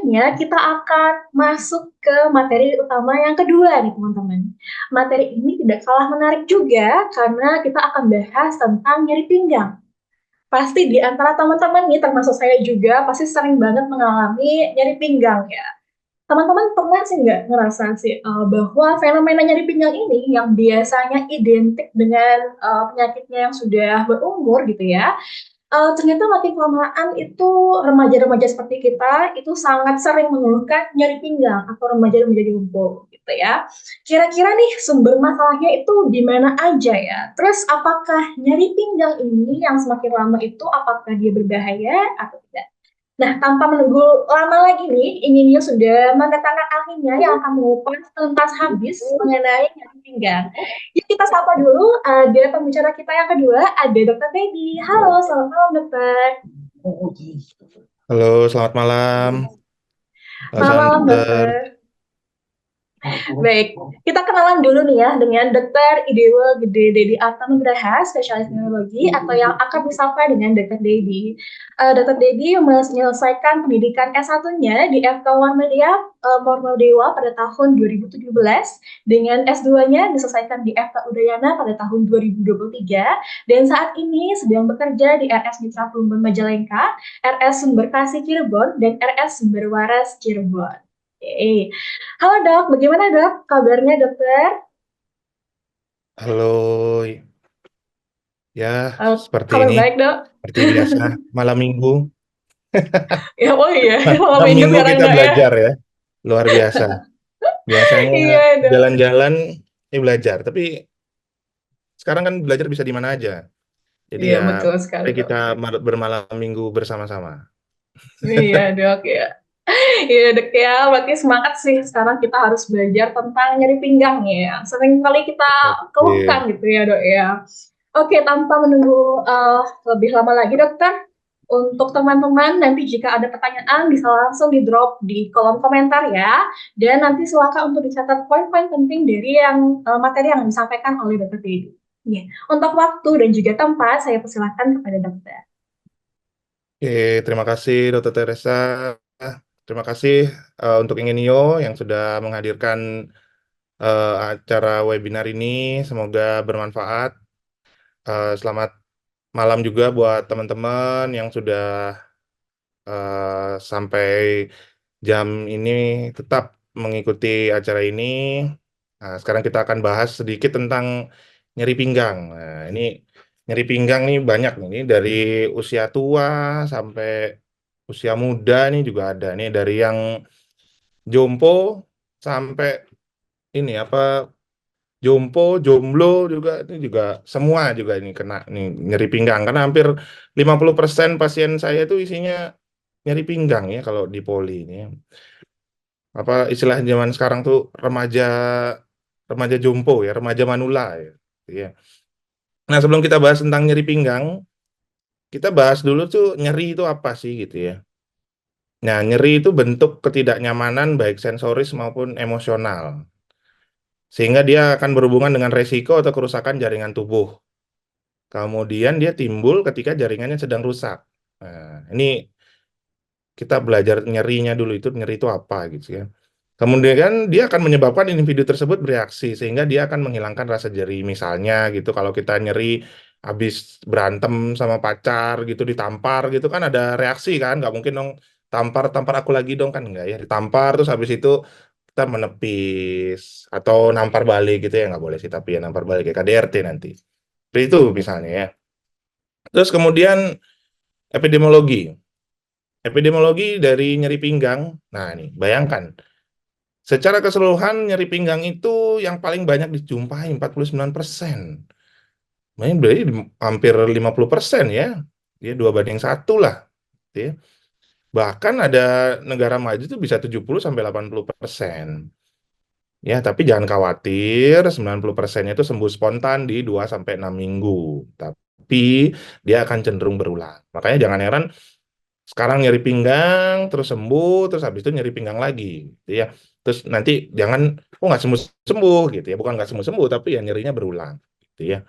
selanjutnya kita akan masuk ke materi utama yang kedua nih teman-teman. Materi ini tidak kalah menarik juga karena kita akan bahas tentang nyeri pinggang. Pasti di antara teman-teman nih, termasuk saya juga, pasti sering banget mengalami nyeri pinggang ya. Teman-teman pernah sih nggak ngerasa sih bahwa fenomena nyeri pinggang ini yang biasanya identik dengan penyakitnya yang sudah berumur gitu ya, ternyata makin kelamaan itu remaja-remaja seperti kita itu sangat sering mengeluhkan nyeri pinggang atau remaja-remaja di lumpuh gitu ya. Kira-kira nih sumber masalahnya itu di mana aja ya? Terus apakah nyeri pinggang ini yang semakin lama itu apakah dia berbahaya atau tidak? Nah, tanpa menunggu lama lagi nih, ini Nio sudah mendatangkan ahlinya yang akan mengupas tuntas habis mengenai nyeri pinggang. Yuk kita sapa dulu, ada pembicara kita yang kedua, ada Dokter Teddy. Halo, selamat malam Dokter. Halo, selamat malam, Mbak Selamat malam Santer. Dokter. Baik, kita kenalan dulu nih ya dengan Dokter Idewo Gede Dedi Atmanugraha, spesialis neurologi atau yang akan disapa dengan Dokter Dedi. Dokter Dedi menyelesaikan pendidikan S1-nya di FK Muhammadiyah Mornodewa pada tahun 2017 dengan S2-nya diselesaikan di FK Udayana pada tahun 2023 dan saat ini sedang bekerja di RS Mitra Plumbon Majalengka, RS Sumber Kasih Cirebon, dan RS Sumber Waras Cirebon. Oke. Halo dok, bagaimana dok? Kabarnya dokter? Halo, ya seperti Kabar ini, baik dok? seperti biasa, malam minggu. Ya, oh iya, malam Malam minggu minggu sekarang kita dok ya. belajar ya, luar biasa. Biasanya Iya dok. jalan-jalan, ini belajar, tapi sekarang kan belajar bisa di mana aja. Jadi Iya ya, betul sekali mari dok. kita bermalam minggu bersama-sama. Iya dok ya. Iya dok ya, berarti semangat sih sekarang kita harus belajar tentang nyeri pinggang ya. Sering kali kita keluhkan Oke, gitu ya dok ya. Oke, tanpa menunggu lebih lama lagi dokter, untuk teman-teman nanti jika ada pertanyaan bisa langsung di drop di kolom komentar ya. Dan nanti silakan untuk dicatat poin-poin penting dari yang materi yang disampaikan oleh dokter Teddy. Ya. Untuk waktu dan juga tempat saya persilakan kepada dokter. oke, terima kasih Dokter Teresa. Terima kasih untuk Ingenio yang sudah menghadirkan acara webinar ini. Semoga bermanfaat. Selamat malam juga buat teman-teman yang sudah sampai jam ini tetap mengikuti acara ini. Nah, sekarang kita akan bahas sedikit tentang nyeri pinggang. Nah, ini nyeri pinggang nih banyak nih. Ini dari usia tua sampai usia muda nih juga ada nih, dari yang jompo sampai ini apa, jompo, jomblo juga, ini juga semua juga ini kena nih nyeri pinggang karena hampir 50% pasien saya itu isinya nyeri pinggang ya kalau di poli ini. Apa istilah zaman sekarang tuh remaja remaja jompo ya, remaja manula ya. Ya. Nah, sebelum kita bahas tentang nyeri pinggang, kita bahas dulu tuh nyeri itu apa sih gitu ya. Nah, nyeri itu bentuk ketidaknyamanan baik sensoris maupun emosional. Sehingga dia akan berhubungan dengan resiko atau kerusakan jaringan tubuh. Kemudian dia timbul ketika jaringannya sedang rusak. Nah, ini kita belajar nyerinya dulu, itu nyeri itu apa gitu ya. Kemudian dia akan menyebabkan individu tersebut bereaksi sehingga dia akan menghilangkan rasa nyeri. Misalnya gitu kalau kita nyeri habis berantem sama pacar gitu, ditampar gitu kan ada reaksi kan, nggak mungkin dong tampar tampar aku lagi dong, kan enggak ya, ditampar terus habis itu kita menepis atau nampar balik gitu ya, nggak boleh sih, tapi ya nampar balik kayak KDRT nanti. Seperti itu misalnya ya. Terus kemudian epidemiologi. Epidemiologi dari nyeri pinggang. Nah, nih, bayangkan. Secara keseluruhan, nyeri pinggang itu yang paling banyak dijumpai 49%. Nah, ini berarti hampir 50% ya. Dia 2 banding 1 lah. Gitu ya. Bahkan ada negara maju itu bisa 70-80%. Ya, tapi jangan khawatir, 90%-nya itu sembuh spontan di 2-6 minggu. Tapi dia akan cenderung berulang. Makanya jangan heran sekarang nyeri pinggang, terus sembuh, terus habis itu nyeri pinggang lagi, gitu ya. Terus nanti jangan, oh nggak sembuh-sembuh, gitu ya. Bukan nggak sembuh-sembuh, tapi ya nyerinya berulang, gitu ya.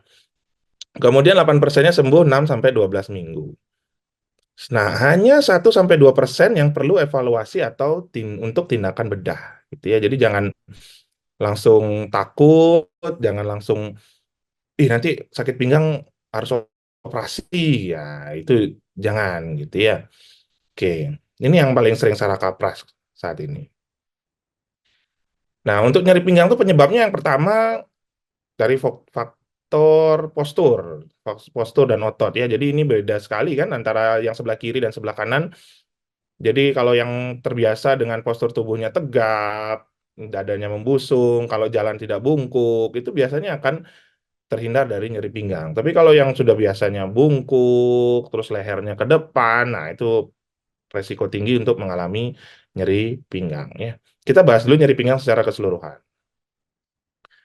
Kemudian 8%-nya sembuh 6-12 minggu. Nah, hanya 1-2% yang perlu evaluasi atau untuk tindakan bedah, gitu ya. Jadi jangan langsung takut, jangan langsung, ih nanti sakit pinggang harus operasi, ya itu jangan gitu ya. Oke, ini yang paling sering salah kaprah saat ini. Nah, untuk nyeri pinggang itu penyebabnya yang pertama dari faktor postur, postur dan otot ya. Jadi ini beda sekali kan antara yang sebelah kiri dan sebelah kanan. Jadi kalau yang terbiasa dengan postur tubuhnya tegap, dadanya membusung, kalau jalan tidak bungkuk, itu biasanya akan terhindar dari nyeri pinggang. Tapi kalau yang sudah biasanya bungkuk, terus lehernya ke depan, nah itu resiko tinggi untuk mengalami nyeri pinggang ya. Kita bahas dulu nyeri pinggang secara keseluruhan.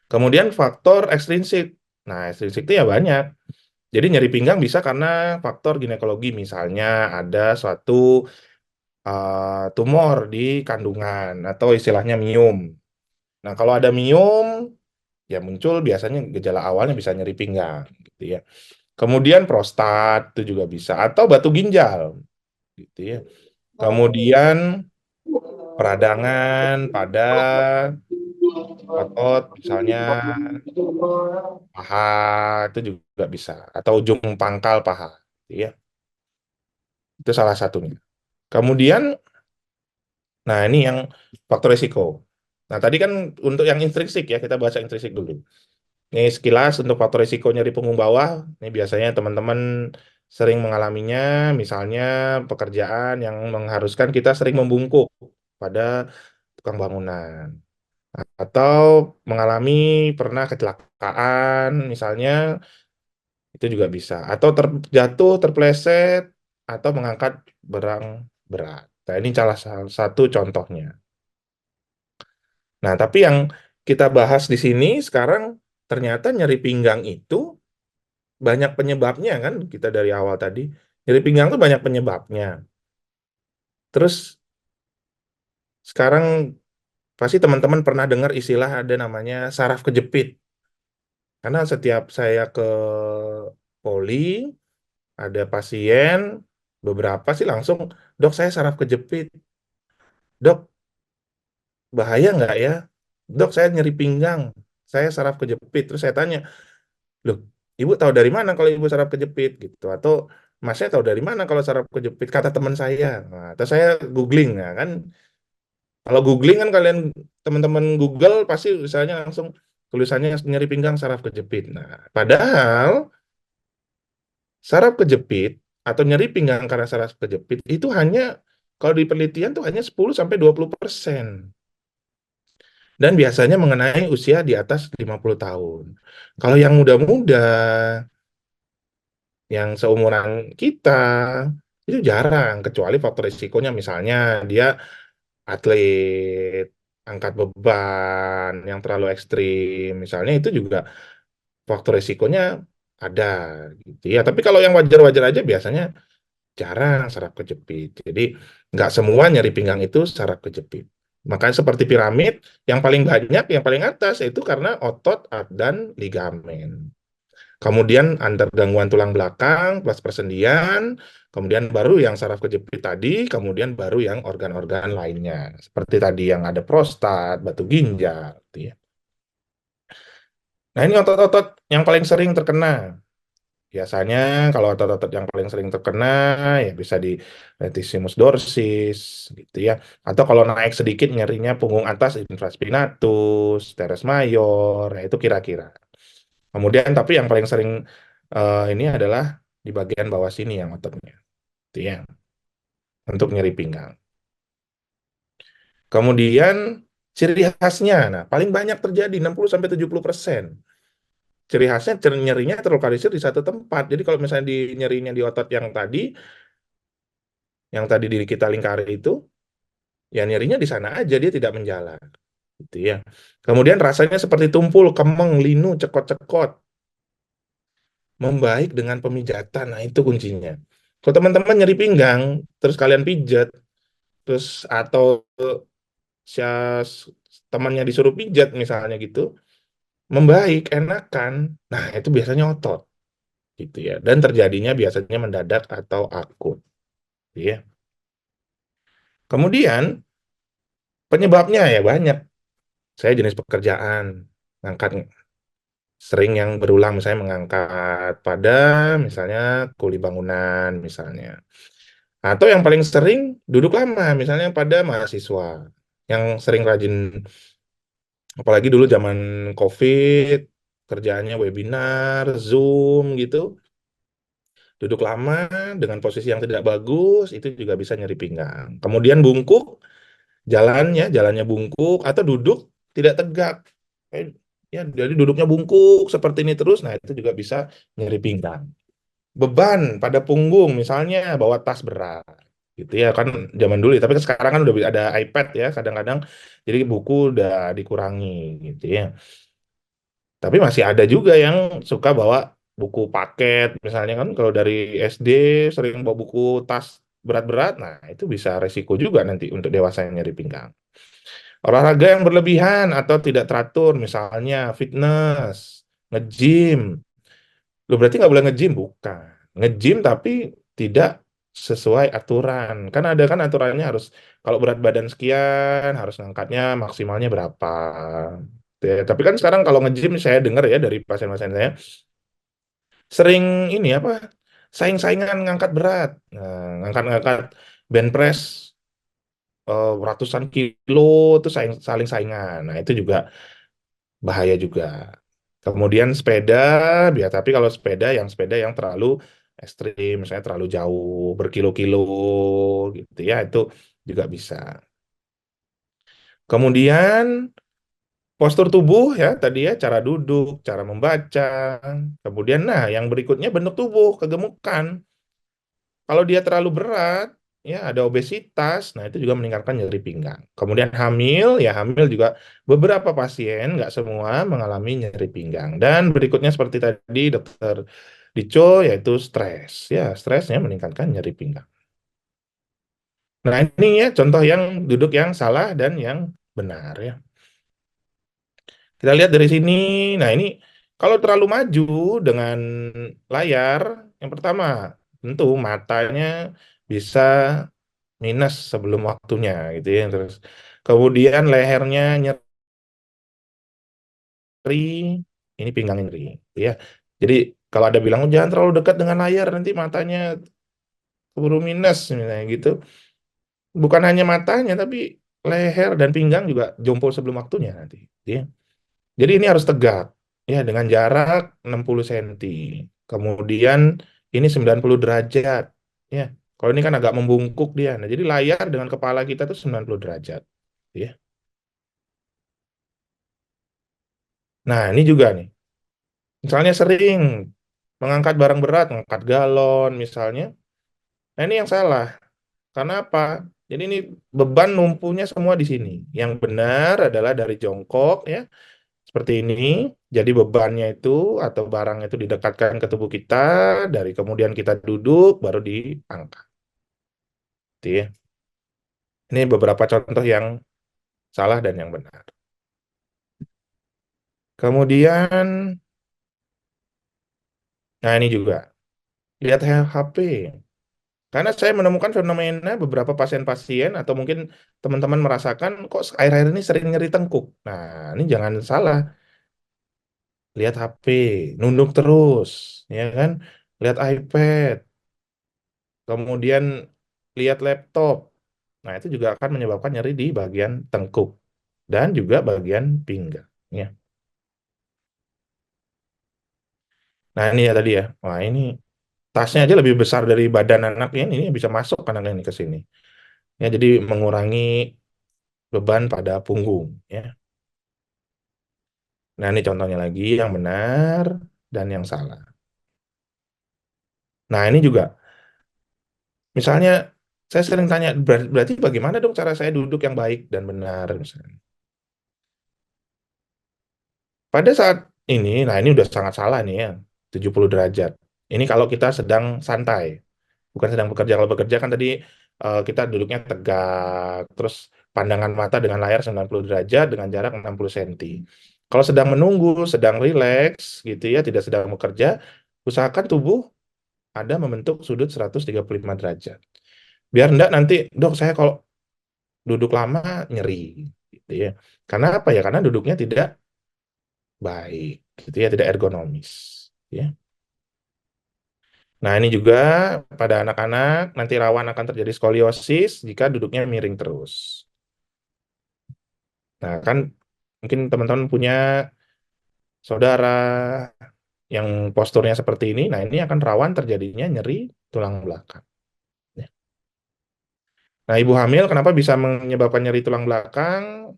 Kemudian faktor ekstrinsik. Nah, ekstrinsik itu ya banyak. Jadi nyeri pinggang bisa karena faktor ginekologi, misalnya ada suatu tumor di kandungan atau istilahnya miom. Nah, kalau ada miom, ya muncul biasanya gejala awalnya bisa nyeri pinggang, gitu ya. Kemudian prostat itu juga bisa, atau batu ginjal, gitu ya. Kemudian peradangan pada otot, misalnya paha itu juga bisa, atau ujung pangkal paha, gitu ya. Itu salah satunya. Kemudian, nah ini yang faktor risiko. Nah tadi kan untuk yang intrinsik ya, kita bahas yang intrinsik dulu. Ini sekilas untuk faktor risiko nyeri punggung bawah. Ini biasanya teman-teman sering mengalaminya, misalnya pekerjaan yang mengharuskan kita sering membungkuk pada tukang bangunan. Atau mengalami pernah kecelakaan, misalnya itu juga bisa. Atau terjatuh, terpleset, atau mengangkat barang berat. Nah, ini salah satu contohnya. Nah, tapi yang kita bahas di sini sekarang ternyata nyeri pinggang itu banyak penyebabnya kan, kita dari awal tadi. Nyeri pinggang itu banyak penyebabnya. Terus sekarang pasti teman-teman pernah dengar istilah ada namanya saraf kejepit. Karena setiap saya ke poli, ada pasien, beberapa sih langsung, dok saya saraf kejepit. Dok, bahaya nggak ya? Dok, saya nyeri pinggang. Saya saraf kejepit. Terus saya tanya, loh, ibu tahu dari mana kalau ibu saraf kejepit gitu? Atau masnya tahu dari mana kalau saraf kejepit? Kata teman saya. Nah, terus saya googling, nah kan. Kalau googling kan kalian teman-teman Google pasti misalnya langsung tulisannya nyeri pinggang saraf kejepit. Nah, padahal saraf kejepit atau nyeri pinggang karena saraf kejepit itu hanya kalau di penelitian tuh hanya 10-20%. Dan biasanya mengenai usia di atas 50 tahun. Kalau yang muda-muda, yang seumuran kita, itu jarang, kecuali faktor risikonya misalnya dia atlet, angkat beban yang terlalu ekstrim, misalnya itu juga faktor risikonya ada gitu ya. Tapi kalau yang wajar-wajar aja biasanya jarang saraf kejepit. Jadi nggak semua nyeri pinggang itu saraf kejepit. Makanya seperti piramid, yang paling banyak, yang paling atas itu karena otot dan ligamen. Kemudian antar gangguan tulang belakang plus persendian, kemudian baru yang saraf kejepit tadi, kemudian baru yang organ-organ lainnya. Seperti tadi yang ada prostat, batu ginjal, gitu ya. Nah, ini otot-otot yang paling sering terkena. Biasanya kalau otot-otot yang paling sering terkena ya bisa di latissimus dorsis gitu ya. Atau kalau naik sedikit nyerinya punggung atas infraspinatus, teres mayor, ya itu kira-kira. Kemudian tapi yang paling sering ini adalah di bagian bawah sini yang ototnya, gitu ya, untuk nyeri pinggang. Kemudian ciri khasnya, nah paling banyak terjadi 60-70%. Ciri khasnya nyerinya terlokalisir di satu tempat. Jadi kalau misalnya di nyerinya di otot yang tadi diri kita lingkari itu, ya nyerinya di sana aja, dia tidak menjalar. Gitu ya. Kemudian rasanya seperti tumpul, kemeng, linu, cekot-cekot. Membaik dengan pemijatan, nah itu kuncinya. Kalau teman-teman nyeri pinggang, terus kalian pijat, terus atau temannya disuruh pijat misalnya gitu, membaik, enakan, nah itu biasanya otot. Gitu ya. Dan terjadinya biasanya mendadak atau akut. ya. Kemudian penyebabnya ya banyak. Saya jenis pekerjaan, ngangkat sering yang berulang, misalnya mengangkat pada misalnya kuli bangunan misalnya. Atau yang paling sering duduk lama, misalnya pada mahasiswa yang sering rajin, apalagi dulu zaman COVID, kerjaannya webinar, Zoom gitu, duduk lama dengan posisi yang tidak bagus, itu juga bisa nyeri pinggang. Kemudian bungkuk, jalannya bungkuk, atau duduk tidak tegak. Eh, Ya, jadi duduknya bungkuk seperti ini terus, nah itu juga bisa nyeri pinggang. Beban pada punggung, misalnya bawa tas berat, gitu ya kan zaman dulu ya. Tapi kan sekarang kan udah ada iPad ya, kadang-kadang jadi buku udah dikurangi, gitu ya. Tapi masih ada juga yang suka bawa buku paket, misalnya kan kalau dari SD sering bawa buku tas berat-berat, nah itu bisa resiko juga nanti untuk dewasa yang nyeri pinggang. Olahraga yang berlebihan atau tidak teratur, misalnya fitness, nge-gym. Lu berarti nggak boleh nge-gym? Bukan. Nge-gym tapi tidak sesuai aturan. Kan ada kan aturannya harus, kalau berat badan sekian, harus ngangkatnya maksimalnya berapa. Ya, tapi kan sekarang kalau nge-gym saya dengar ya dari pasien-pasien saya, sering ini apa, saing-saingan ngangkat berat. Nah, ngangkat-ngangkat bench press ratusan kilo itu saling saingan. Nah, itu juga bahaya juga. Kemudian sepeda, biar tapi kalau sepeda yang terlalu ekstrim, misalnya terlalu jauh, berkilo-kilo gitu ya, itu juga bisa. Kemudian postur tubuh ya, tadi ya, cara duduk, cara membaca. Kemudian nah, yang berikutnya bentuk tubuh, kegemukan. Kalau dia terlalu berat, ya ada obesitas, nah itu juga meningkatkan nyeri pinggang. Kemudian hamil, ya hamil juga beberapa pasien, nggak semua mengalami nyeri pinggang. Dan berikutnya seperti tadi dokter Dico, yaitu stres. Ya, stresnya meningkatkan nyeri pinggang. Nah ini ya contoh yang duduk yang salah dan yang benar ya. Kita lihat dari sini. Nah ini kalau terlalu maju dengan layar, yang pertama tentu matanya bisa minus sebelum waktunya gitu ya. Terus kemudian lehernya nyeri, ini pinggang nyeri gitu ya. Jadi kalau ada bilang, "Oh, jangan terlalu dekat dengan layar nanti matanya keburu minus," misalnya gitu. Bukan hanya matanya tapi leher dan pinggang juga jompo sebelum waktunya nanti gitu ya. Jadi ini harus tegak ya dengan jarak 60 cm. Kemudian ini 90 derajat ya. Kalau ini kan agak membungkuk dia. Nah, jadi layar dengan kepala kita tuh 90 derajat ya. Nah, ini juga nih. Misalnya sering mengangkat barang berat, mengangkat galon misalnya. Nah, ini yang salah. Karena apa? Jadi ini beban numpunya semua di sini. Yang benar adalah dari jongkok ya, seperti ini. Jadi bebannya itu atau barangnya itu didekatkan ke tubuh kita, dari kemudian kita duduk baru diangkat. Gitu ya. Ini beberapa contoh yang salah dan yang benar. Kemudian, nah ini juga lihat HP. Karena saya menemukan fenomena beberapa pasien-pasien atau mungkin teman-teman merasakan kok akhir-akhir ini sering nyeri tengkuk. Nah, ini jangan salah. Lihat HP, nunduk terus, ya kan? Lihat iPad, kemudian lihat laptop. Nah, itu juga akan menyebabkan nyeri di bagian tengkuk dan juga bagian pinggang. Ya. Nah, ini ya tadi ya. Wah, ini tasnya aja lebih besar dari badan anaknya. Ini bisa masuk kan anak ini ke sini. Ya, jadi mengurangi beban pada punggung. Ya. Nah, ini contohnya lagi yang benar dan yang salah. Nah, ini juga, misalnya saya sering tanya, berarti bagaimana dong cara saya duduk yang baik dan benar? Misalnya. Pada saat ini, nah ini udah sangat salah nih ya, 70 derajat. Ini kalau kita sedang santai, bukan sedang bekerja. Kalau bekerja kan tadi kita duduknya tegak, terus pandangan mata dengan layar 90 derajat dengan jarak 60 cm. Kalau sedang menunggu, sedang rileks gitu ya, tidak sedang bekerja, usahakan tubuh ada membentuk sudut 135 derajat. Biar enggak nanti, dok saya kalau duduk lama nyeri, gitu ya. Karena apa ya? Karena duduknya tidak baik, gitu ya, tidak ergonomis, ya. Nah, ini juga pada anak-anak nanti rawan akan terjadi skoliosis jika duduknya miring terus. Nah, kan mungkin teman-teman punya saudara yang posturnya seperti ini, nah ini akan rawan terjadinya nyeri tulang belakang. Ya. Nah, ibu hamil kenapa bisa menyebabkan nyeri tulang belakang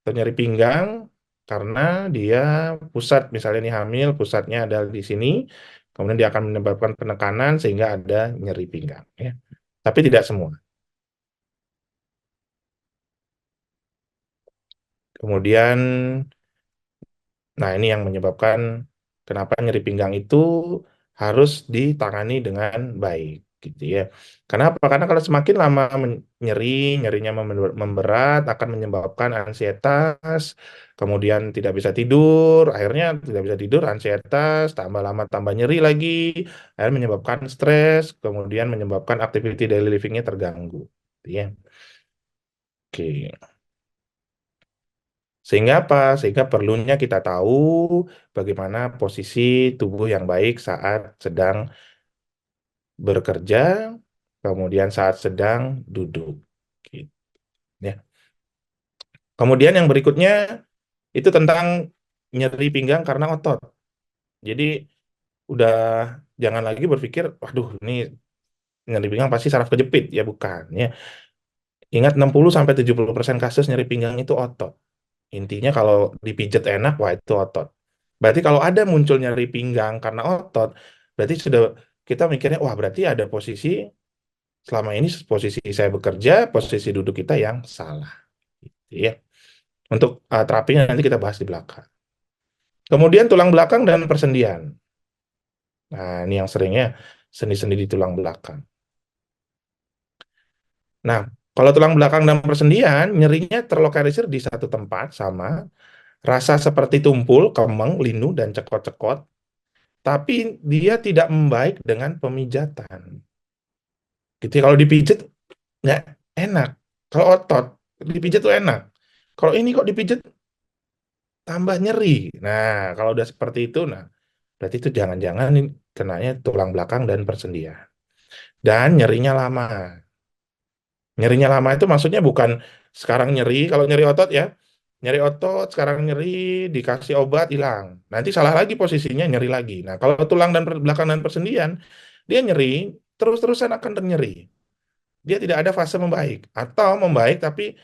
atau nyeri pinggang? Karena dia pusat, misalnya ini hamil, pusatnya ada di sini, kemudian dia akan menyebabkan penekanan sehingga ada nyeri pinggang. Ya. Tapi tidak semua. Kemudian, nah ini yang menyebabkan kenapa nyeri pinggang itu harus ditangani dengan baik, gitu ya. Kenapa? Karena kalau semakin lama nyeri, nyerinya memberat, akan menyebabkan ansietas, kemudian tidak bisa tidur, akhirnya tidak bisa tidur, ansietas, tambah lama tambah nyeri lagi, akhirnya menyebabkan stres, kemudian menyebabkan activity daily livingnya terganggu, gitu ya. Oke. Sehingga apa? Sehingga perlunya kita tahu bagaimana posisi tubuh yang baik saat sedang bekerja, kemudian saat sedang duduk. Gitu, ya. Kemudian yang berikutnya itu tentang nyeri pinggang karena otot. Jadi udah jangan lagi berpikir, waduh ini nyeri pinggang pasti saraf kejepit. Ya bukan. Ya. Ingat 60-70% kasus nyeri pinggang itu otot. Intinya kalau dipijat enak, wah itu otot. Berarti kalau ada muncul nyeri pinggang karena otot, berarti sudah kita mikirnya, wah berarti ada posisi, selama ini posisi saya bekerja, posisi duduk kita yang salah. Ya. Untuk terapinya nanti kita bahas di belakang. Kemudian tulang belakang dan persendian. Nah, ini yang seringnya sendi-sendi di tulang belakang. Nah, kalau tulang belakang dan persendian, nyerinya terlokalisir di satu tempat sama, rasa seperti tumpul, kemeng, linu, dan cekot-cekot, tapi dia tidak membaik dengan pemijatan. Gitu ya, kalau dipijat nggak enak. Kalau otot dipijat tuh enak. Kalau ini kok dipijat tambah nyeri. Nah, kalau udah seperti itu, nah berarti itu jangan-jangan ini kenanya tulang belakang dan persendian. Dan nyerinya lama. Nyerinya lama itu maksudnya bukan sekarang nyeri, kalau nyeri otot ya, nyeri otot, sekarang nyeri, dikasih obat, hilang. Nanti salah lagi posisinya, nyeri lagi. Nah, kalau tulang dan belakang dan persendian, dia nyeri, terus-terusan akan nyeri. Dia tidak ada fase membaik. Atau membaik tapi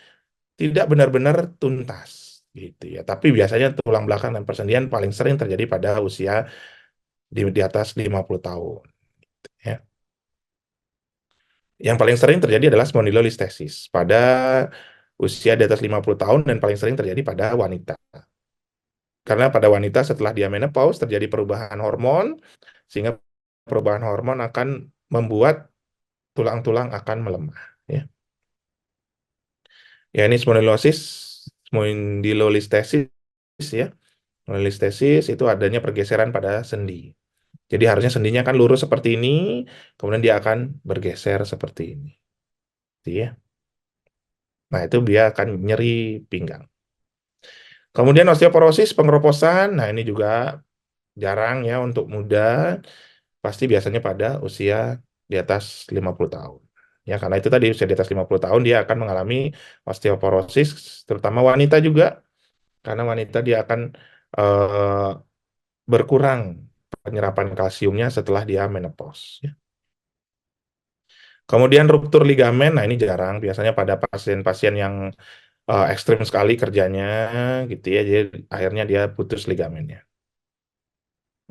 tidak benar-benar tuntas. Gitu ya. Tapi biasanya tulang belakang dan persendian paling sering terjadi pada usia di atas 50 tahun. Ya. Yang paling sering terjadi adalah spondylolistesis pada usia di atas 50 tahun dan paling sering terjadi pada wanita. Karena pada wanita setelah dia menopause terjadi perubahan hormon, sehingga perubahan hormon akan membuat tulang-tulang akan melemah. Ya, ya ini spondylolistesis ya. Spondylolistesis itu adanya pergeseran pada sendi. Jadi harusnya sendinya kan lurus seperti ini, kemudian dia akan bergeser seperti ini. Gitu ya. Nah, itu dia akan nyeri pinggang. Kemudian osteoporosis, pengeroposan, nah ini juga jarang ya untuk muda, pasti biasanya pada usia di atas 50 tahun. Ya, karena itu tadi usia di atas 50 tahun dia akan mengalami osteoporosis, terutama wanita juga, karena wanita dia akan eh, berkurang penyerapan kalsiumnya setelah dia menopause. Ya. Kemudian ruptur ligamen, nah ini jarang, biasanya pada pasien-pasien yang ekstrim sekali kerjanya, gitu ya, jadi akhirnya dia putus ligamennya.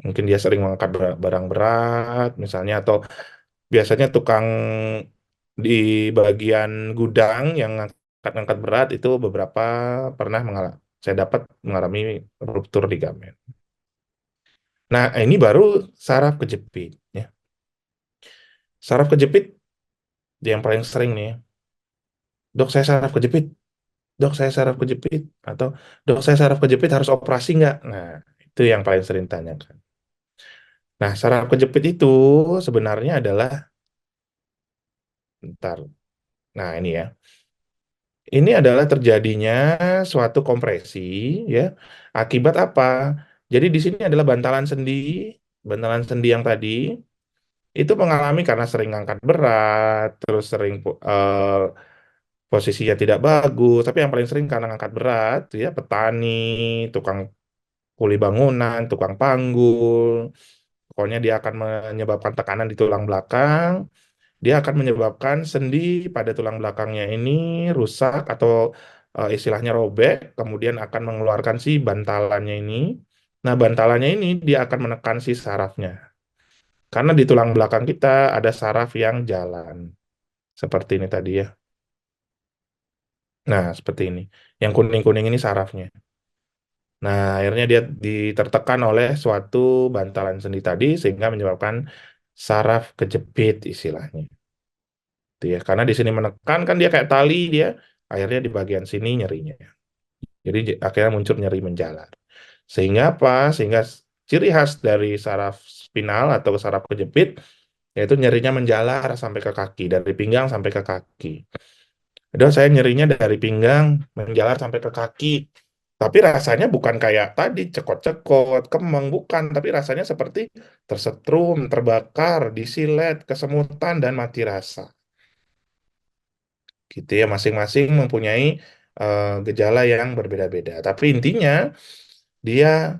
Mungkin dia sering mengangkat barang berat, misalnya, atau biasanya tukang di bagian gudang yang ngangkat-ngangkat berat itu beberapa pernah mengalami, saya dapat mengalami ruptur ligamen. Nah, ini baru saraf kejepit. Ya. Saraf kejepit yang paling sering nih, dok saya saraf kejepit, dok saya saraf kejepit, atau dok saya saraf kejepit harus operasi nggak? Nah, itu yang paling sering tanyakan. Nah, saraf kejepit itu sebenarnya adalah Bentar. Nah, ini ya. Ini adalah terjadinya suatu kompresi ya. Akibat apa? Jadi di sini adalah bantalan sendi yang tadi itu mengalami karena sering angkat berat, terus sering posisinya tidak bagus, tapi yang paling sering karena angkat berat, ya petani, tukang kuli bangunan, tukang panggul, pokoknya dia akan menyebabkan tekanan di tulang belakang, dia akan menyebabkan sendi pada tulang belakangnya ini rusak atau istilahnya robek, kemudian akan mengeluarkan si bantalannya ini. Nah, bantalannya ini dia akan menekan si sarafnya. Karena di tulang belakang kita ada saraf yang jalan. Seperti ini tadi ya. Nah, seperti ini. Yang kuning-kuning ini sarafnya. Nah, akhirnya dia ditertekan oleh suatu bantalan sendi tadi sehingga menyebabkan saraf kejepit istilahnya. Gitu ya. Karena di sini menekan kan dia kayak tali dia, akhirnya di bagian sini nyerinya. Jadi akhirnya muncul nyeri menjalar. Sehingga apa? Sehingga ciri khas dari saraf spinal atau saraf kejepit yaitu nyerinya menjalar sampai ke kaki, dari pinggang sampai ke kaki. Udah saya nyerinya dari pinggang menjalar sampai ke kaki. Tapi rasanya bukan kayak tadi cekot-cekot, kemeng, bukan. Tapi rasanya seperti tersetrum, terbakar, disilet, kesemutan, dan mati rasa. Gitu ya, masing-masing mempunyai gejala yang berbeda-beda. Tapi intinya dia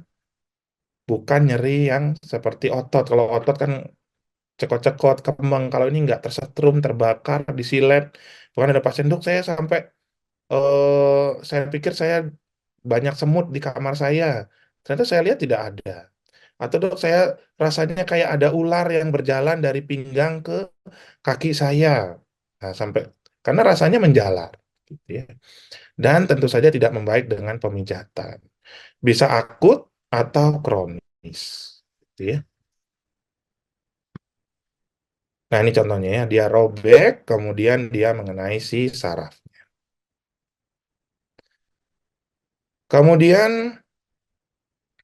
bukan nyeri yang seperti otot. Kalau otot kan cekot-cekot, kemeng. Kalau ini nggak tersetrum, terbakar, disilet. Bahkan ada pasien, dok saya sampai saya pikir saya banyak semut di kamar saya. Ternyata saya lihat tidak ada. Atau dok, saya rasanya kayak ada ular yang berjalan dari pinggang ke kaki saya. Nah, sampai karena rasanya menjalar, gitu ya. Dan tentu saja tidak membaik dengan pemijatan. Bisa akut atau kronis, gitu ya. Nah, ini contohnya ya, dia robek, kemudian dia mengenai si saraf. Kemudian,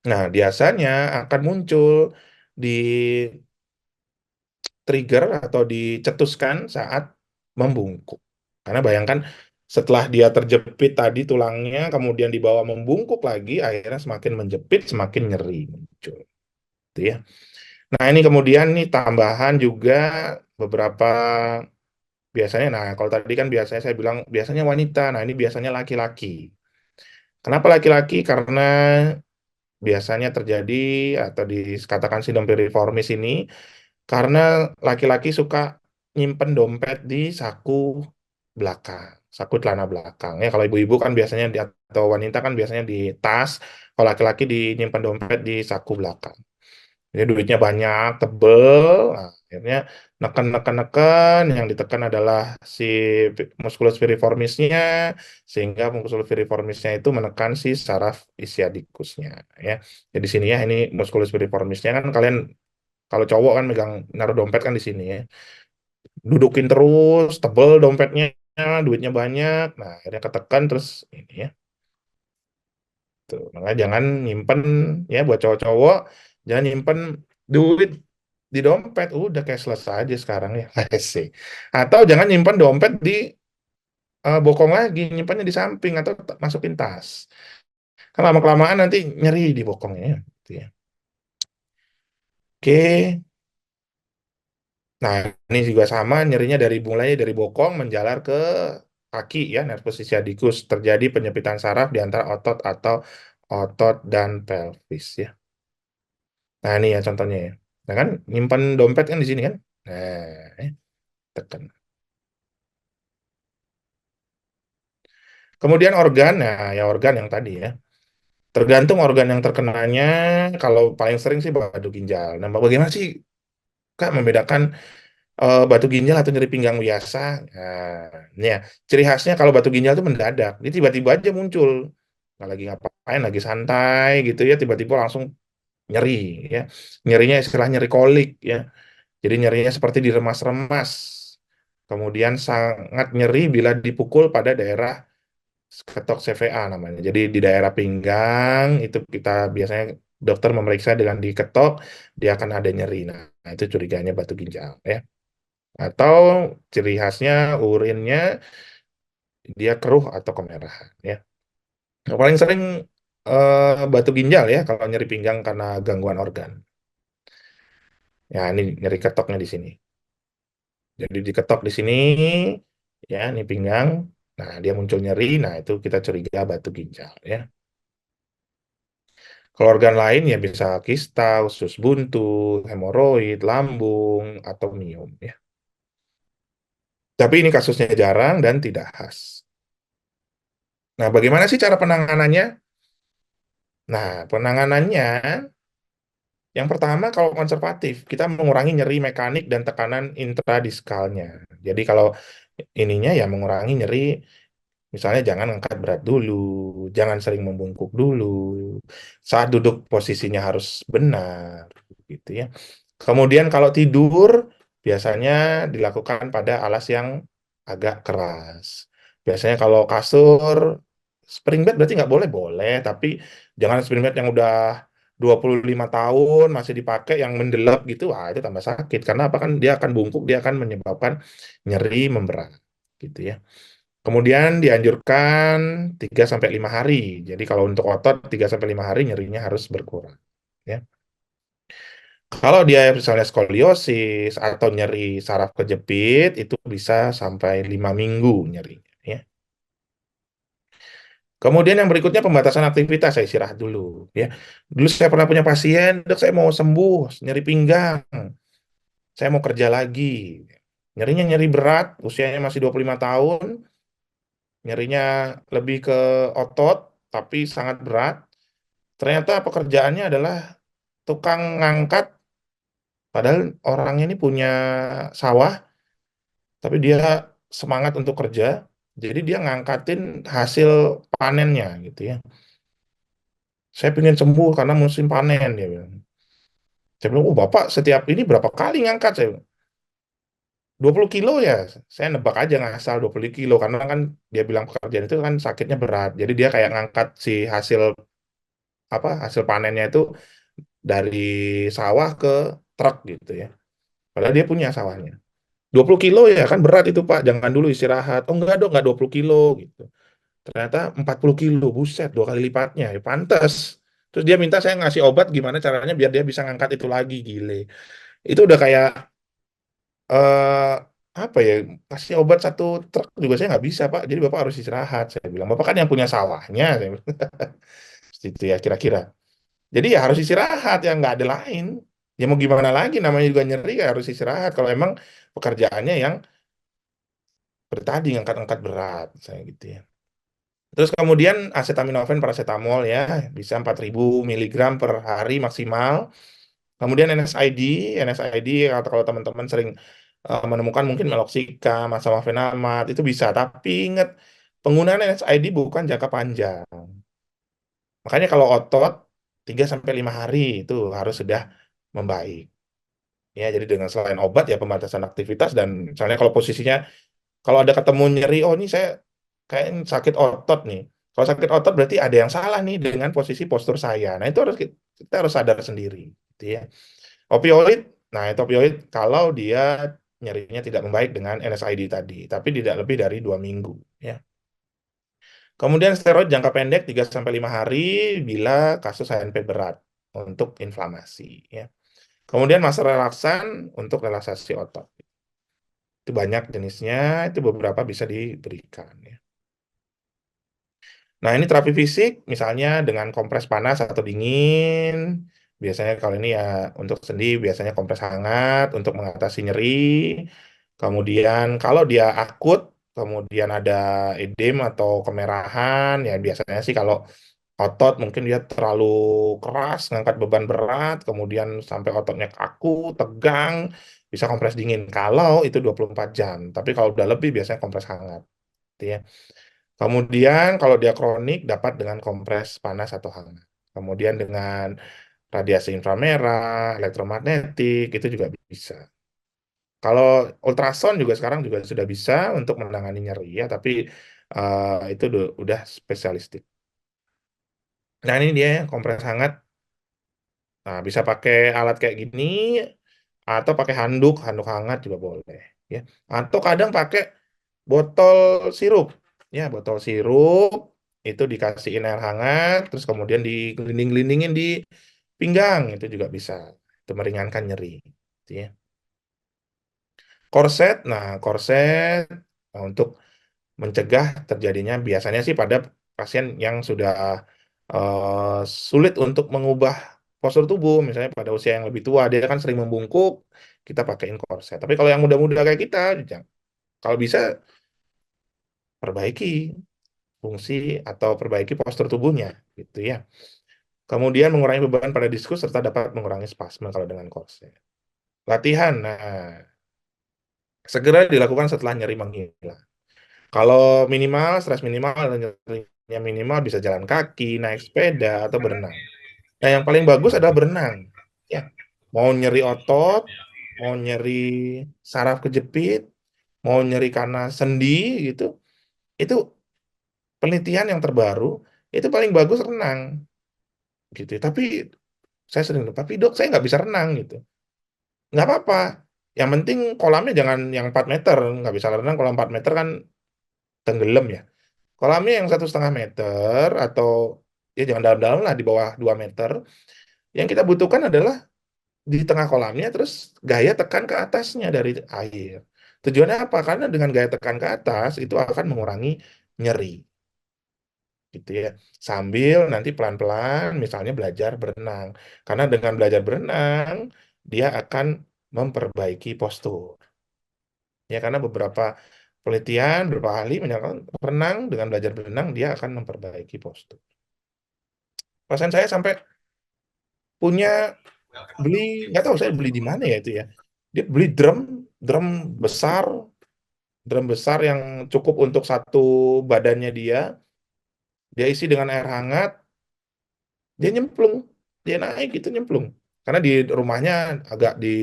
nah biasanya akan muncul di trigger atau dicetuskan saat membungkuk. Karena bayangkan setelah dia terjepit tadi tulangnya, kemudian dibawa membungkuk lagi, akhirnya semakin menjepit, semakin nyeri muncul. Gitu ya. Nah ini kemudian nih tambahan juga beberapa biasanya, nah kalau tadi kan biasanya saya bilang biasanya wanita, nah ini biasanya laki-laki. Kenapa laki-laki? Karena biasanya terjadi atau dikatakan sindrom piriformis ini karena laki-laki suka nyimpen dompet di saku belakang, saku celana belakang. Ya kalau ibu-ibu kan biasanya atau wanita kan biasanya di tas, kalau laki-laki nyimpen dompet di saku belakang. Jadi duitnya banyak, tebel, nah, akhirnya neken-neken-neken, yang ditekan adalah si musculus piriformisnya, sehingga musculus piriformisnya itu menekan si saraf ischiadicusnya. Ya, jadi sini ya ini musculus piriformisnya kan kalian kalau cowok kan megang naruh dompet kan di sini ya. Dudukin terus, tebel dompetnya, duitnya banyak. Nah, akhirnya ketekan terus ini ya. Tuh, makanya jangan nyimpen ya buat cowok-cowok, jangan nyimpen duit di dompet. Udah cashless aja sekarang ya. Sih. Atau jangan nyimpen dompet di bokong lagi, nyimpannya di samping atau masukin tas. Kan lama-kelamaan nanti nyeri di bokongnya. Gitu ya. Oke. Nah, ini juga sama, nyerinya dari mulai dari bokong menjalar ke kaki ya, nervus sciaticus. Terjadi penyempitan saraf di antara otot atau otot dan pelvis ya. Nah, ini ya contohnya ya. Nah, kan nyimpan dompet kan di sini kan. Nah, tekan. Kemudian organ, nah ya organ yang tadi ya. Tergantung organ yang terkenanya, kalau paling sering sih batu ginjal. Nah, bagaimana sih Kak membedakan batu ginjal atau nyeri pinggang biasa? Nah, ini ya, ciri khasnya kalau batu ginjal itu mendadak. Dia tiba-tiba aja muncul. Nggak lagi ngapain, lagi santai gitu ya, tiba-tiba langsung nyeri ya. Nyerinya istilah nyeri kolik ya. Jadi nyerinya seperti diremas-remas. Kemudian sangat nyeri bila dipukul pada daerah ketok CVA namanya. Jadi di daerah pinggang itu kita biasanya dokter memeriksa dengan diketok dia akan ada nyeri. Nah, itu curiganya batu ginjal ya. Atau ciri khasnya urinnya dia keruh atau kemerahan ya. Yang paling sering batu ginjal ya kalau nyeri pinggang karena gangguan organ. Ya, ini nyeri ketoknya di sini. Jadi diketok di sini, ya, ini pinggang. Nah, dia muncul nyeri. Nah, itu kita curiga batu ginjal, ya. Kalau organ lain ya bisa kista, usus buntu, hemoroid, lambung, atau miom, ya. Tapi ini kasusnya jarang dan tidak khas. Nah, bagaimana sih cara penanganannya? Nah, penanganannya yang pertama kalau konservatif, kita mengurangi nyeri mekanik dan tekanan intradiskalnya. Jadi kalau ininya ya mengurangi nyeri. Misalnya jangan angkat berat dulu, jangan sering membungkuk dulu. Saat duduk posisinya harus benar, gitu ya. Kemudian kalau tidur biasanya dilakukan pada alas yang agak keras. Biasanya kalau kasur spring bed berarti nggak boleh, boleh, tapi jangan spring bed yang udah 25 tahun masih dipakai yang mendelap gitu, itu tambah sakit. Karena apa kan dia akan bungkuk, dia akan menyebabkan nyeri memberat, gitu ya. Kemudian dianjurkan 3 sampai 5 hari. Jadi kalau untuk otot 3 sampai 5 hari nyerinya harus berkurang. Ya. Kalau dia misalnya skoliosis atau nyeri saraf kejepit itu bisa sampai 5 minggu nyerinya. Ya. Kemudian yang berikutnya pembatasan aktivitas, saya istirahat dulu. Ya. Dulu saya pernah punya pasien, dok saya mau sembuh, nyeri pinggang, saya mau kerja lagi. Nyerinya nyeri berat, usianya masih 25 tahun, nyerinya lebih ke otot, tapi sangat berat. Ternyata pekerjaannya adalah tukang ngangkat, padahal orangnya ini punya sawah, tapi dia semangat untuk kerja, jadi dia ngangkatin hasil panennya gitu ya. Saya pengen sembuh karena musim panen, dia bilang. Saya bilang, oh bapak setiap ini berapa kali ngangkat? Saya bilang, 20 kilo ya. Saya nebak aja ngasal 20 kilo, karena kan dia bilang pekerjaan itu kan sakitnya berat. Jadi dia kayak ngangkat si hasil hasil panennya itu dari sawah ke truk gitu ya. Padahal dia punya sawahnya. 20 kilo ya kan berat itu Pak, jangan dulu istirahat. Oh enggak dong, enggak 20 kilo gitu. Ternyata 40 kilo, buset, 2 kali lipatnya. Ya pantas. Terus dia minta saya ngasih obat gimana caranya biar dia bisa ngangkat itu lagi, gile. Itu udah kayak, eh apa ya, kasih obat 1 truk juga saya nggak bisa Pak. Jadi Bapak harus istirahat. Saya bilang, Bapak kan yang punya sawahnya. Saya bilang. Itu ya kira-kira. Jadi ya harus istirahat, ya nggak ada lain. Ya mau gimana lagi, namanya juga nyeri ya harus istirahat. Kalau emang pekerjaannya yang bertadi ngangkat-ngangkat berat, saya gitu ya. Terus kemudian acetaminophen paracetamol ya, bisa 4.000 mg per hari maksimal. Kemudian NSAID, NSAID atau kalau teman-teman sering menemukan mungkin meloxicam, sama fenamat, itu bisa. Tapi ingat, penggunaan NSAID bukan jangka panjang. Makanya kalau otot 3 sampai 5 hari itu harus sudah membaik. Ya, jadi dengan selain obat ya pembatasan aktivitas dan misalnya kalau posisinya kalau ada ketemu nyeri, oh ini saya kayak sakit otot nih. Kalau sakit otot berarti ada yang salah nih dengan posisi postur saya. Nah, itu harus kita harus sadar sendiri, gitu ya. Opioid, nah itu opioid kalau dia nyerinya tidak membaik dengan NSAID tadi, tapi tidak lebih dari 2 minggu, ya. Kemudian steroid jangka pendek 3 sampai 5 hari bila kasus HNP berat untuk inflamasi, ya. Kemudian masa relaksan untuk relaksasi otot. Itu banyak jenisnya, itu beberapa bisa diberikan, ya. Nah, ini terapi fisik, misalnya dengan kompres panas atau dingin. Biasanya kalau ini ya untuk sendi, biasanya kompres hangat untuk mengatasi nyeri. Kemudian kalau dia akut, kemudian ada edem atau kemerahan, ya biasanya sih kalau otot mungkin dia terlalu keras, ngangkat beban berat, kemudian sampai ototnya kaku, tegang, bisa kompres dingin. Kalau itu 24 jam. Tapi kalau udah lebih, biasanya kompres hangat, gitu ya. Kemudian kalau dia kronik dapat dengan kompres panas atau hangat. Kemudian dengan radiasi inframerah, elektromagnetik itu juga bisa. Kalau ultrasound juga sekarang juga sudah bisa untuk menangani nyeri ya, tapi itu udah spesialistik. Nah ini dia kompres hangat. Nah bisa pakai alat kayak gini atau pakai handuk, handuk hangat juga boleh. ya. Atau kadang pakai botol sirup, ya botol sirup itu dikasihin air hangat, terus kemudian digelinding-gelindingin di pinggang itu juga bisa, itu meringankan nyeri, gitu ya. Korset, nah korset untuk mencegah terjadinya biasanya sih pada pasien yang sudah sulit untuk mengubah postur tubuh, misalnya pada usia yang lebih tua dia kan sering membungkuk, kita pakein korset. Tapi kalau yang muda-muda kayak kita, kalau bisa perbaiki fungsi atau perbaiki postur tubuhnya, gitu ya. Kemudian mengurangi beban pada diskus serta dapat mengurangi spasme kalau dengan korset. Latihan, nah segera dilakukan setelah nyeri menghilang. Kalau minimal, stres minimal dan nyerinya minimal bisa jalan kaki, naik sepeda, atau berenang. Nah, yang paling bagus adalah berenang. Ya, mau nyeri otot, mau nyeri saraf kejepit, mau nyeri karena sendi gitu, itu penelitian yang terbaru itu paling bagus renang gitu. Tapi saya sering, tapi dok saya nggak bisa renang gitu. Nggak apa-apa. Yang penting kolamnya jangan yang 4 meter, nggak bisa renang kalau 4 meter kan tenggelam ya. Kolamnya yang 1,5 meter atau ya jangan dalam-dalam lah di bawah 2 meter. Yang kita butuhkan adalah di tengah kolamnya terus gaya tekan ke atasnya dari air. Tujuannya apa? Karena dengan gaya tekan ke atas itu akan mengurangi nyeri gitu ya. Sambil nanti pelan-pelan misalnya belajar berenang. Karena dengan belajar berenang dia akan memperbaiki postur. Ya karena beberapa penelitian, beberapa ahli menyatakan renang dengan belajar berenang dia akan memperbaiki postur. Pasien saya sampai punya beli nggak tahu saya beli di mana ya itu ya. Dia beli drum besar, drum besar yang cukup untuk satu badannya dia. Dia isi dengan air hangat, dia nyemplung, dia naik itu nyemplung. Karena di rumahnya agak di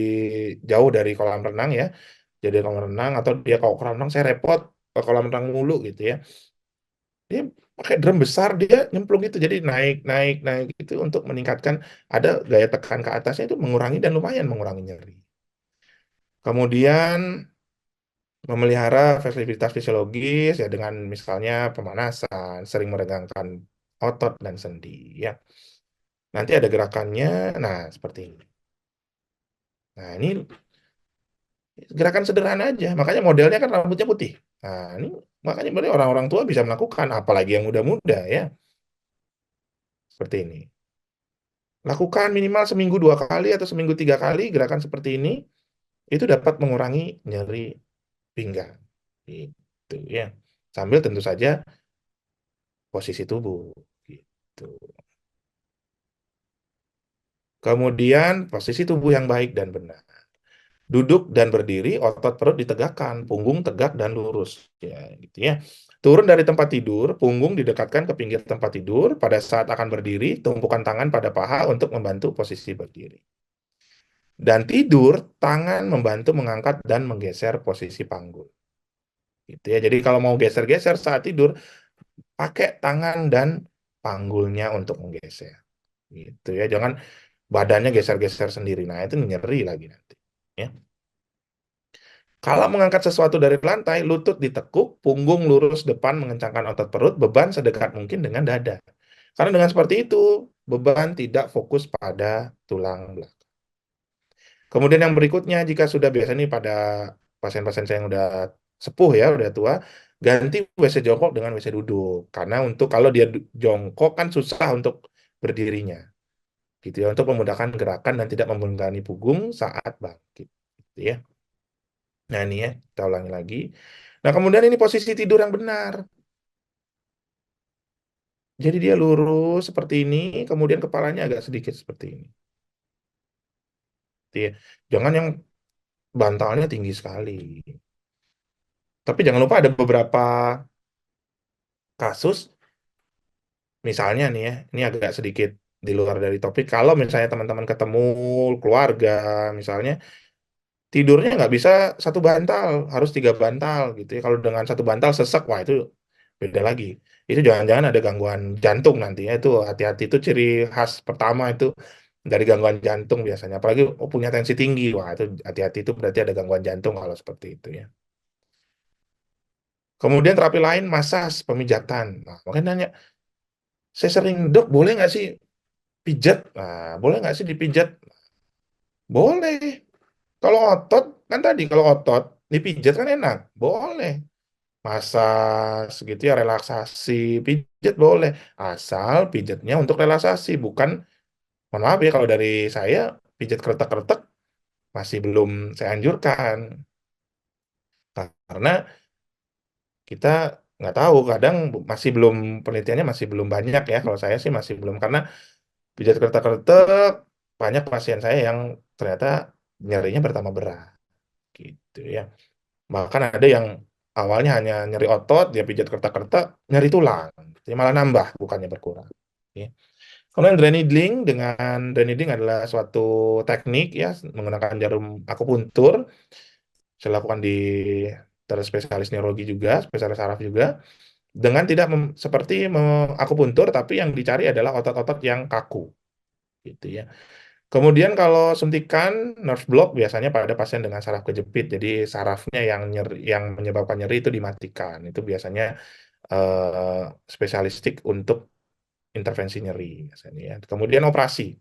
jauh dari kolam renang ya. Jadi kolam renang atau dia kalau kolam renang saya repot ke kolam renang mulu gitu ya. Dia pakai drum besar dia nyemplung itu jadi naik naik naik itu untuk meningkatkan ada gaya tekan ke atasnya itu mengurangi dan lumayan mengurangi nyeri. Kemudian memelihara fleksibilitas fisiologis ya dengan misalnya pemanasan, sering meregangkan otot dan sendi ya. Nanti ada gerakannya, nah seperti ini. Nah ini gerakan sederhana aja, makanya modelnya kan rambutnya putih. Nah ini makanya boleh orang-orang tua bisa melakukan, apalagi yang muda-muda ya, seperti ini. Lakukan minimal seminggu 2 kali atau seminggu 3 kali gerakan seperti ini, itu dapat mengurangi nyeri pinggang. Gitu ya. Sambil tentu saja posisi tubuh. Gitu. Kemudian posisi tubuh yang baik dan benar. Duduk dan berdiri, otot perut ditegakkan, punggung tegak dan lurus. Ya, gitu ya. Turun dari tempat tidur, punggung didekatkan ke pinggir tempat tidur. Pada saat akan berdiri, tumpukan tangan pada paha untuk membantu posisi berdiri. Dan tidur, tangan membantu mengangkat dan menggeser posisi panggul. Gitu ya. Jadi kalau mau geser-geser saat tidur, pakai tangan dan panggulnya untuk menggeser. Gitu ya. Jangan badannya geser-geser sendiri. Nah, itu nyeri lagi nanti. Ya. Kalau mengangkat sesuatu dari lantai, lutut ditekuk, punggung lurus depan mengencangkan otot perut, beban sedekat mungkin dengan dada. Karena dengan seperti itu, beban tidak fokus pada tulang belakang. Kemudian yang berikutnya, jika sudah biasa nih pada pasien-pasien saya yang udah sepuh ya, udah tua, ganti WC jongkok dengan WC duduk. Karena untuk kalau dia jongkok kan susah untuk berdirinya. Gitu ya, untuk memudahkan gerakan dan tidak membebani punggung saat bangkit. Gitu ya. Nah ini ya, kita ulangi lagi. Nah kemudian ini posisi tidur yang benar. Jadi dia lurus seperti ini, kemudian kepalanya agak sedikit seperti ini. Gitu ya. Jangan yang bantalnya tinggi sekali. Tapi jangan lupa ada beberapa kasus, misalnya nih ya, ini agak sedikit di luar dari topik. Kalau misalnya teman-teman ketemu keluarga, misalnya tidurnya nggak bisa satu bantal, harus 3 bantal gitu ya. Kalau dengan satu bantal sesek, wah itu beda lagi. Itu jangan-jangan ada gangguan jantung nanti ya. Itu hati-hati itu ciri khas pertama itu dari gangguan jantung biasanya. Apalagi punya tensi tinggi, wah itu hati-hati, itu berarti ada gangguan jantung kalau seperti itu ya. Kemudian terapi lain masas, pemijatan. Nah, mungkin nanya, saya sering dok, boleh nggak sih pijat? Nah, boleh nggak sih dipijat? Boleh. Kalau otot, kan tadi kalau otot dipijat kan enak, boleh. Masas gitu ya, relaksasi, pijat boleh. Asal pijatnya untuk relaksasi, bukan, mohon maaf ya kalau dari saya, pijat kretek-kretek masih belum saya anjurkan. Karena kita nggak tahu, kadang masih belum, penelitiannya masih belum banyak ya, kalau saya sih masih belum, karena pijat kretek-kretek banyak pasien saya yang ternyata nyerinya bertambah berat gitu ya. Bahkan ada yang awalnya hanya nyeri otot, dia pijat kerta-kerta, nyeri tulang. Jadi malah nambah, bukannya berkurang. Oke. Kemudian dry needling, dengan dry needling adalah suatu teknik ya, menggunakan jarum akupuntur. Saya lakukan di spesialis neurologi juga, spesialis saraf juga. Dengan tidak seperti akupuntur, tapi yang dicari adalah otot-otot yang kaku. Gitu ya. Kemudian kalau suntikan nerve block biasanya pada pasien dengan saraf kejepit. Jadi sarafnya yang nyeri, yang menyebabkan nyeri itu dimatikan. Itu biasanya spesialistik untuk intervensi nyeri biasanya ya. Kemudian operasi.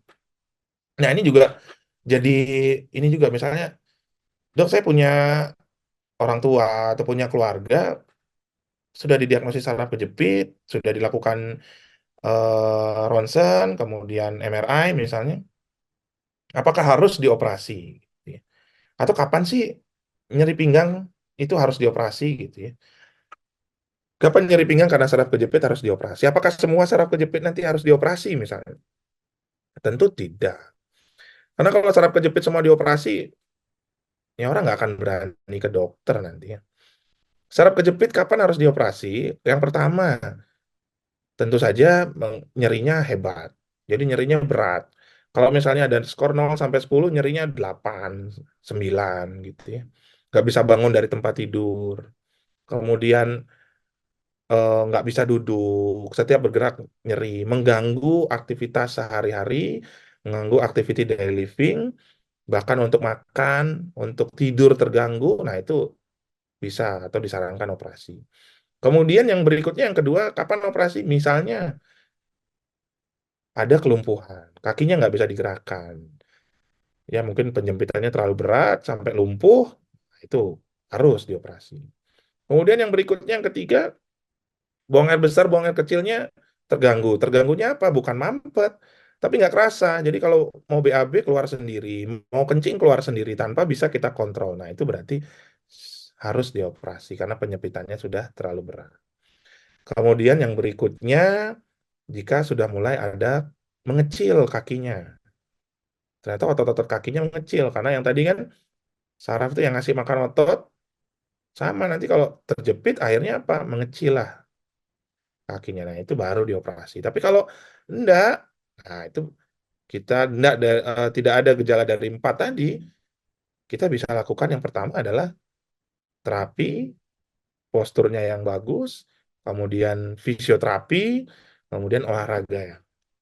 Nah, ini juga jadi, ini juga misalnya, dok saya punya orang tua atau punya keluarga sudah didiagnosis saraf kejepit, sudah dilakukan ronsen, kemudian MRI misalnya, apakah harus dioperasi? Gitu ya. Atau kapan sih nyeri pinggang itu harus dioperasi gitu ya? Kapan nyeri pinggang karena saraf kejepit harus dioperasi? Apakah semua saraf kejepit nanti harus dioperasi misalnya? Tentu tidak. Karena kalau saraf kejepit semua dioperasi, ya orang nggak akan berani ke dokter nanti ya. Saraf kejepit kapan harus dioperasi? Yang pertama, tentu saja nyerinya hebat. Jadi nyerinya berat. Kalau misalnya ada skor 0 sampai 10, nyerinya 8, 9 gitu ya. Nggak bisa bangun dari tempat tidur. Kemudian nggak bisa duduk, setiap bergerak nyeri, mengganggu aktivitas sehari-hari, mengganggu activity daily living, bahkan untuk makan, untuk tidur terganggu, nah itu bisa atau disarankan operasi. Kemudian yang berikutnya, yang kedua, kapan operasi? Misalnya ada kelumpuhan, kakinya nggak bisa digerakkan, ya mungkin penjempitannya terlalu berat sampai lumpuh, nah, itu harus dioperasi. Kemudian yang berikutnya, yang ketiga, buang air besar, buang air kecilnya terganggu. Terganggunya apa? Bukan mampet, tapi nggak kerasa. Jadi kalau mau BAB keluar sendiri, mau kencing keluar sendiri tanpa bisa kita kontrol. Nah, itu berarti harus dioperasi karena penyempitannya sudah terlalu berat. Kemudian yang berikutnya, jika sudah mulai ada mengecil kakinya. Ternyata otot-otot kakinya mengecil karena yang tadi kan saraf itu yang ngasih makan otot, sama nanti kalau terjepit akhirnya apa? Mengecil lah kakinya. Nah, itu baru dioperasi. Tapi kalau enggak, nah itu kita enggak tidak ada gejala dari empat tadi, kita bisa lakukan yang pertama adalah terapi, posturnya yang bagus, kemudian fisioterapi, kemudian olahraga ya.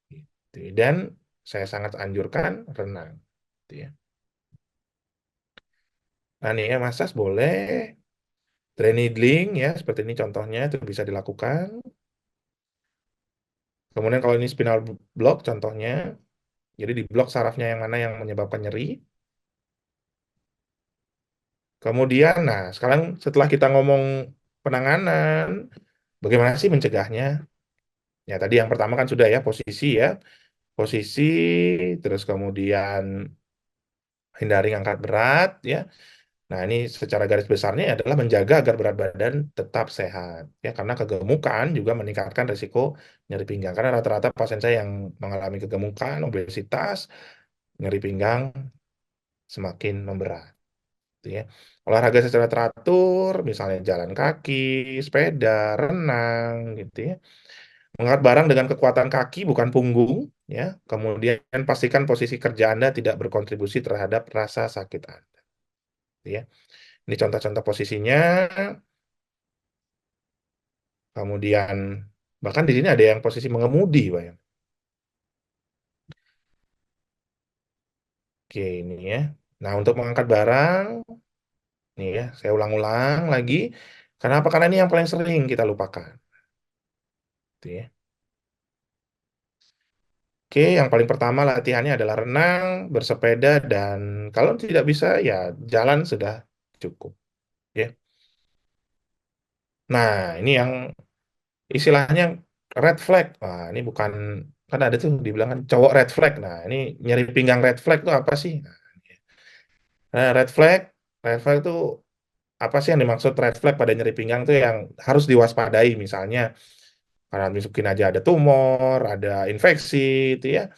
Gitu. Dan saya sangat anjurkan renang. Gitu ya. Nah, nih ya, massage boleh, dry needling ya, seperti ini contohnya itu bisa dilakukan. Kemudian kalau ini spinal block contohnya, jadi di blok sarafnya yang mana yang menyebabkan nyeri. Kemudian, nah sekarang setelah kita ngomong penanganan, bagaimana sih mencegahnya? Ya tadi yang pertama kan sudah ya, posisi ya, posisi, terus kemudian hindari angkat berat ya. Nah ini secara garis besarnya adalah menjaga agar berat badan tetap sehat ya, karena kegemukan juga meningkatkan risiko nyeri pinggang. Karena rata-rata pasien saya yang mengalami kegemukan, obesitas, nyeri pinggang semakin memberat. Gitu ya. Olahraga secara teratur, misalnya jalan kaki, sepeda, renang, gitu ya. Mengangkat barang dengan kekuatan kaki, bukan punggung, ya. Kemudian pastikan posisi kerja Anda tidak berkontribusi terhadap rasa sakit Anda. Gitu ya. Ini contoh-contoh posisinya. Kemudian bahkan di sini ada yang posisi mengemudi, Pak, ya. Oke, ini ya. Nah, untuk mengangkat barang, nih ya, saya ulang-ulang lagi. Kenapa? Karena ini yang paling sering kita lupakan. Gitu ya. Oke, yang paling pertama latihannya adalah renang, bersepeda, dan kalau tidak bisa, ya jalan sudah cukup. Ya. Nah, ini yang istilahnya red flag. Nah, ini bukan, kan ada tuh dibilang kan cowok red flag. Nah, ini nyeri pinggang red flag itu apa sih? Nah, red flag itu apa sih yang dimaksud red flag pada nyeri pinggang itu yang harus diwaspadai misalnya karena mungkin aja ada tumor, ada infeksi itu ya.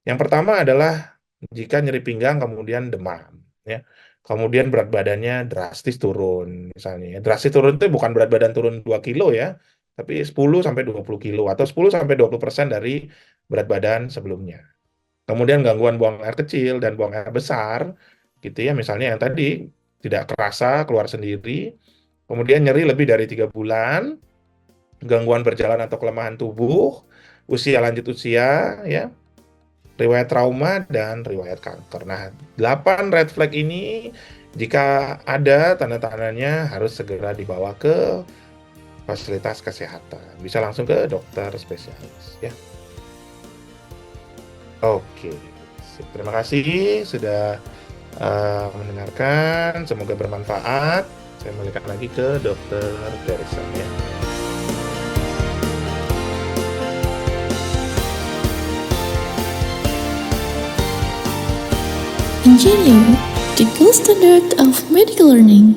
Yang pertama adalah jika nyeri pinggang kemudian demam ya. Kemudian berat badannya drastis turun misalnya. Ya. Drastis turun itu bukan berat badan turun 2 kilo ya, tapi 10 sampai 20 kilo atau 10 sampai 20% dari berat badan sebelumnya. Kemudian gangguan buang air kecil dan buang air besar gitu ya, misalnya yang tadi tidak kerasa keluar sendiri, kemudian nyeri lebih dari 3 bulan, gangguan berjalan atau kelemahan tubuh, usia lanjut usia, ya, riwayat trauma, dan riwayat kanker. Nah, 8 red flag ini jika ada tanda-tandanya harus segera dibawa ke fasilitas kesehatan. Bisa langsung ke dokter spesialis, ya. Oke, terima kasih sudah mendengarkan. Semoga bermanfaat. Saya balikan lagi ke dokter Teresa, ya. Engineer, the gold standard of medical learning.